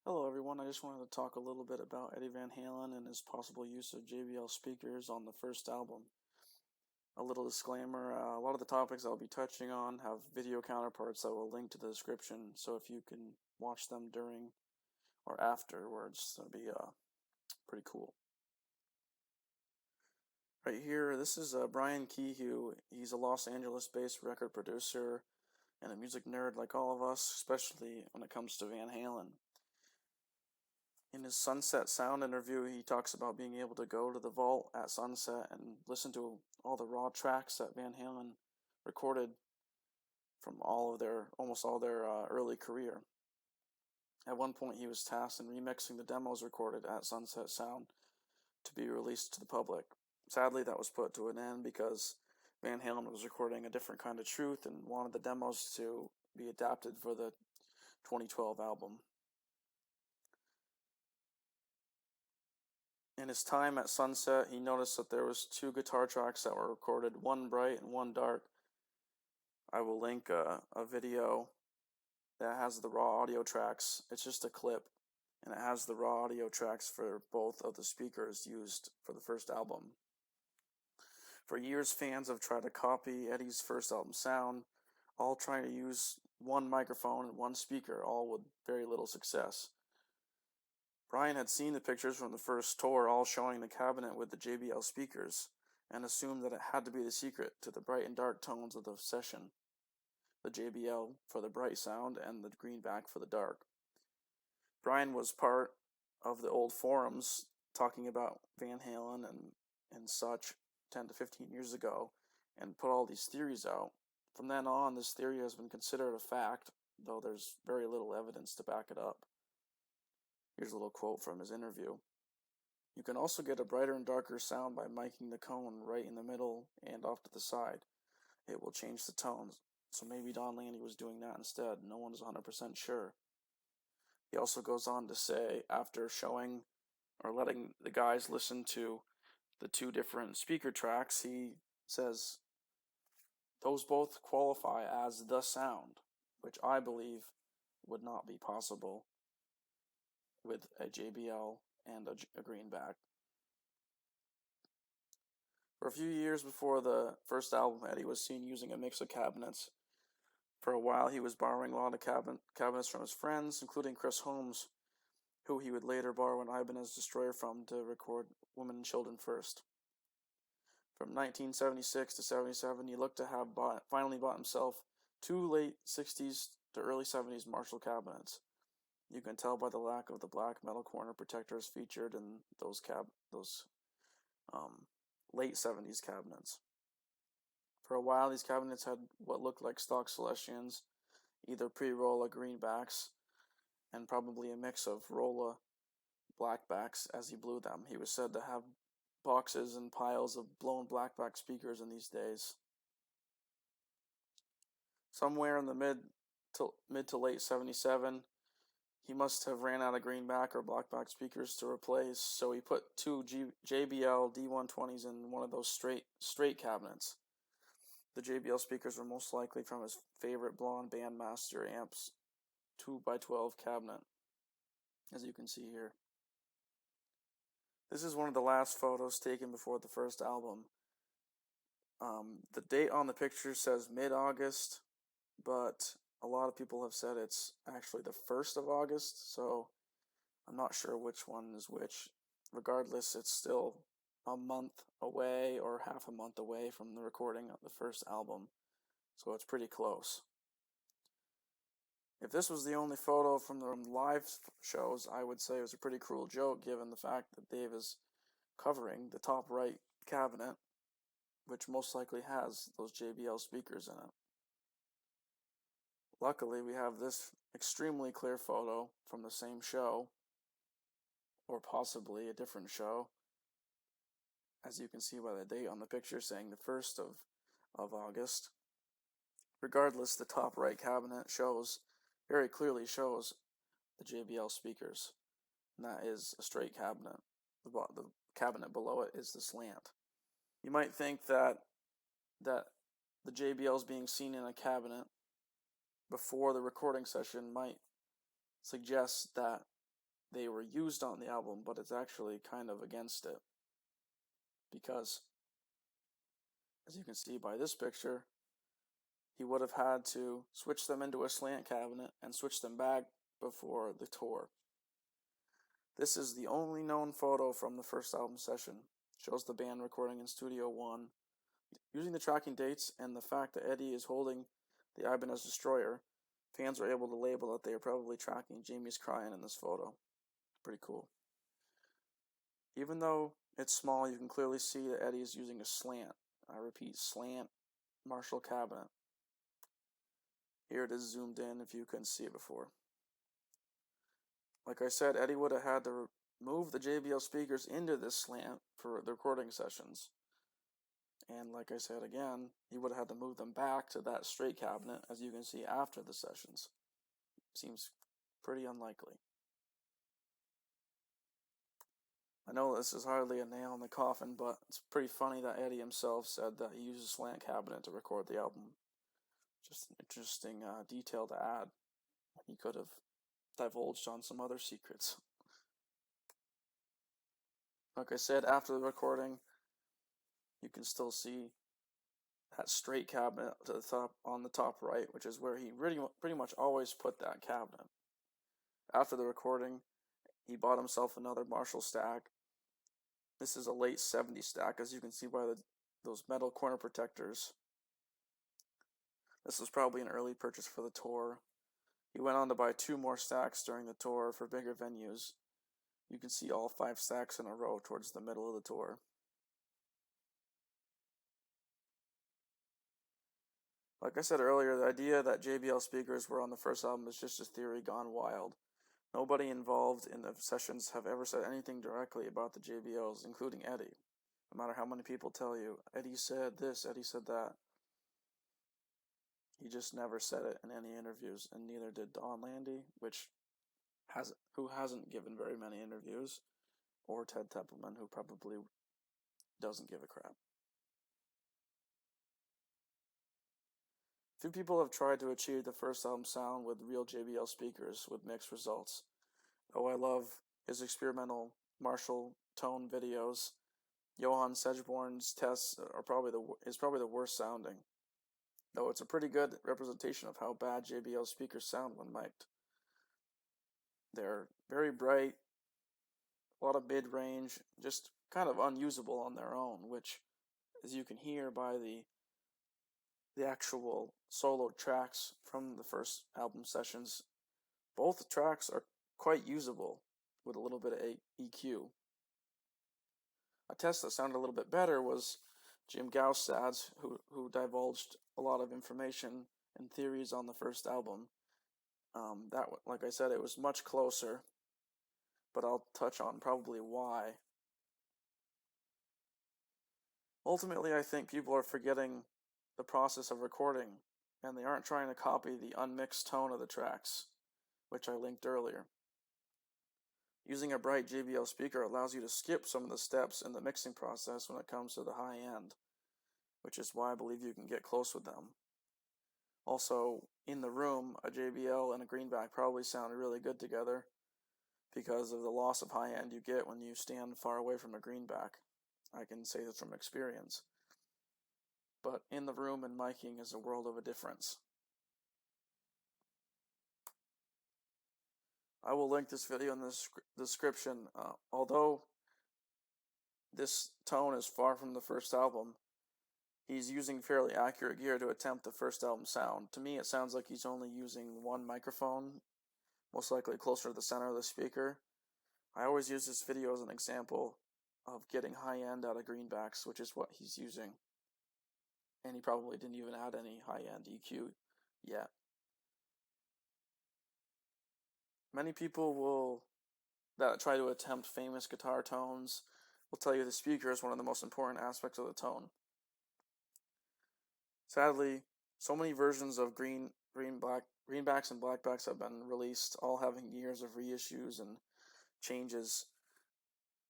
Hello everyone, I just wanted to talk a little bit about Eddie Van Halen and his possible use of JBL speakers on the first album. A little disclaimer, a lot of the topics I'll be touching on have video counterparts that will link to the description, so if you can watch them during or afterwards, that'll be pretty cool. Right here, this is Brian Kehew. He's a Los Angeles-based record producer and a music nerd like all of us, especially when it comes to Van Halen. In his Sunset Sound interview, he talks about being able to go to the vault at sunset and listen to all the raw tracks that Van Halen recorded from almost all their early career. At one point, he was tasked in remixing the demos recorded at Sunset Sound to be released to the public. Sadly, that was put to an end because Van Halen was recording a different kind of truth and wanted the demos to be adapted for the 2012 album. In his time at Sunset, he noticed that there was two guitar tracks that were recorded, one bright and one dark. I will link a video that has the raw audio tracks. It's just a clip, and it has the raw audio tracks for both of the speakers used for the first album. For years, fans have tried to copy Eddie's first album sound, all trying to use one microphone and one speaker, all with very little success. Brian had seen the pictures from the first tour all showing the cabinet with the JBL speakers, and assumed that it had to be the secret to the bright and dark tones of the session. The JBL for the bright sound and the greenback for the dark. Brian was part of the old forums talking about Van Halen and such 10 to 15 years ago and put all these theories out. From then on, this theory has been considered a fact, though there's very little evidence to back it up. Here's a little quote from his interview. You can also get a brighter and darker sound by miking the cone right in the middle and off to the side. It will change the tones, so maybe Don Landy was doing that instead. No one is 100% sure. He also goes on to say, after showing or letting the guys listen to the two different speaker tracks, he says, those both qualify as the sound, which I believe would not be possible with a JBL and a greenback. For a few years before the first album, Eddie was seen using a mix of cabinets. For a while, he was borrowing a lot of cabinets from his friends, including Chris Holmes, who he would later borrow an Ibanez Destroyer from to record Women and Children First. From 1976 to 77, he looked to have finally bought himself two late 60s to early 70s Marshall cabinets. You can tell by the lack of the black metal corner protectors featured in those late 70s cabinets. For a while, these cabinets had what looked like stock Celestions, either pre-Rolla greenbacks and probably a mix of Rolla blackbacks as he blew them. He was said to have boxes and piles of blown blackback speakers in these days. Somewhere in the mid to late 77, he must have ran out of greenback or blackback speakers to replace, so he put two JBL D120s in one of those straight cabinets. The JBL speakers were most likely from his favorite blonde Bandmaster amps 2x12 cabinet, as you can see here. This is one of the last photos taken before the first album. The date on the picture says mid-August, but a lot of people have said it's actually the 1st of August, so I'm not sure which one is which. Regardless, it's still a month away or half a month away from the recording of the first album, so it's pretty close. If this was the only photo from the live shows, I would say it was a pretty cruel joke given the fact that Dave is covering the top right cabinet, which most likely has those JBL speakers in it. Luckily, we have this extremely clear photo from the same show, or possibly a different show, as you can see by the date on the picture saying the 1st of August. Regardless, the top right cabinet very clearly shows the JBL speakers, and that is a straight cabinet. The cabinet below it is the slant. You might think that the JBLs being seen in a cabinet before the recording session might suggest that they were used on the album, but it's actually kind of against it. Because, as you can see by this picture, he would have had to switch them into a slant cabinet and switch them back before the tour. This is the only known photo from the first album session. It shows the band recording in Studio One. Using the tracking dates and the fact that Eddie is holding the Ibanez Destroyer, fans were able to label that they are probably tracking Jamie's Crying in this photo. Pretty cool. Even though it's small, you can clearly see that Eddie is using a slant. I repeat, slant Marshall cabinet. Here it is zoomed in if you couldn't see it before. Like I said, Eddie would have had to move the JBL speakers into this slant for the recording sessions. And like I said again, he would have had to move them back to that straight cabinet, as you can see after the sessions. Seems pretty unlikely. I know this is hardly a nail in the coffin, but it's pretty funny that Eddie himself said that he used a slant cabinet to record the album. Just an interesting detail to add. He could have divulged on some other secrets. Like I said, after the recording, you can still see that straight cabinet to the top, on the top right, which is where he pretty much always put that cabinet. After the recording, he bought himself another Marshall stack. This is a late 70s stack, as you can see by those metal corner protectors. This was probably an early purchase for the tour. He went on to buy 2 more stacks during the tour for bigger venues. You can see all 5 stacks in a row towards the middle of the tour. Like I said earlier, the idea that JBL speakers were on the first album is just a theory gone wild. Nobody involved in the sessions have ever said anything directly about the JBLs, including Eddie. No matter how many people tell you, Eddie said this, Eddie said that. He just never said it in any interviews, and neither did Don Landy, who hasn't given very many interviews, or Ted Templeman, who probably doesn't give a crap. Few people have tried to achieve the first album sound with real JBL speakers with mixed results. Though I love his experimental Marshall tone videos, Johann Sedgborn's tests is probably the worst sounding. Though it's a pretty good representation of how bad JBL speakers sound when mic'd. They're very bright, a lot of mid-range, just kind of unusable on their own, which, as you can hear by the actual solo tracks from the first album sessions, both tracks are quite usable with a little bit of EQ. A test that sounded a little bit better was Jim Gaustad's, who divulged a lot of information and theories on the first album. Like I said, it was much closer, but I'll touch on probably why. Ultimately, I think people are forgetting the process of recording, and they aren't trying to copy the unmixed tone of the tracks, which I linked earlier. Using a bright JBL speaker allows you to skip some of the steps in the mixing process when it comes to the high end, which is why I believe you can get close with them. Also, in the room, a JBL and a greenback probably sound really good together because of the loss of high end you get when you stand far away from a greenback. I can say this from experience. But in the room and miking is a world of a difference. I will link this video in the description. Although this tone is far from the first album, he's using fairly accurate gear to attempt the first album sound. To me, it sounds like he's only using one microphone, most likely closer to the center of the speaker. I always use this video as an example of getting high end out of greenbacks, which is what he's using. And he probably didn't even add any high end EQ yet. Many people that try to attempt famous guitar tones will tell you the speaker is one of the most important aspects of the tone. Sadly, so many versions of greenbacks and blackbacks have been released, all having years of reissues and changes.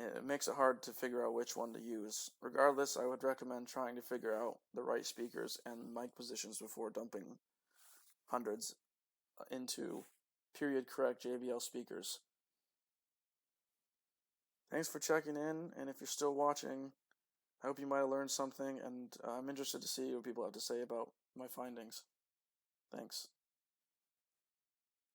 It makes it hard to figure out which one to use. Regardless, I would recommend trying to figure out the right speakers and mic positions before dumping hundreds into period correct JBL speakers. Thanks for checking in, and if you're still watching, I hope you might have learned something, and I'm interested to see what people have to say about my findings. Thanks.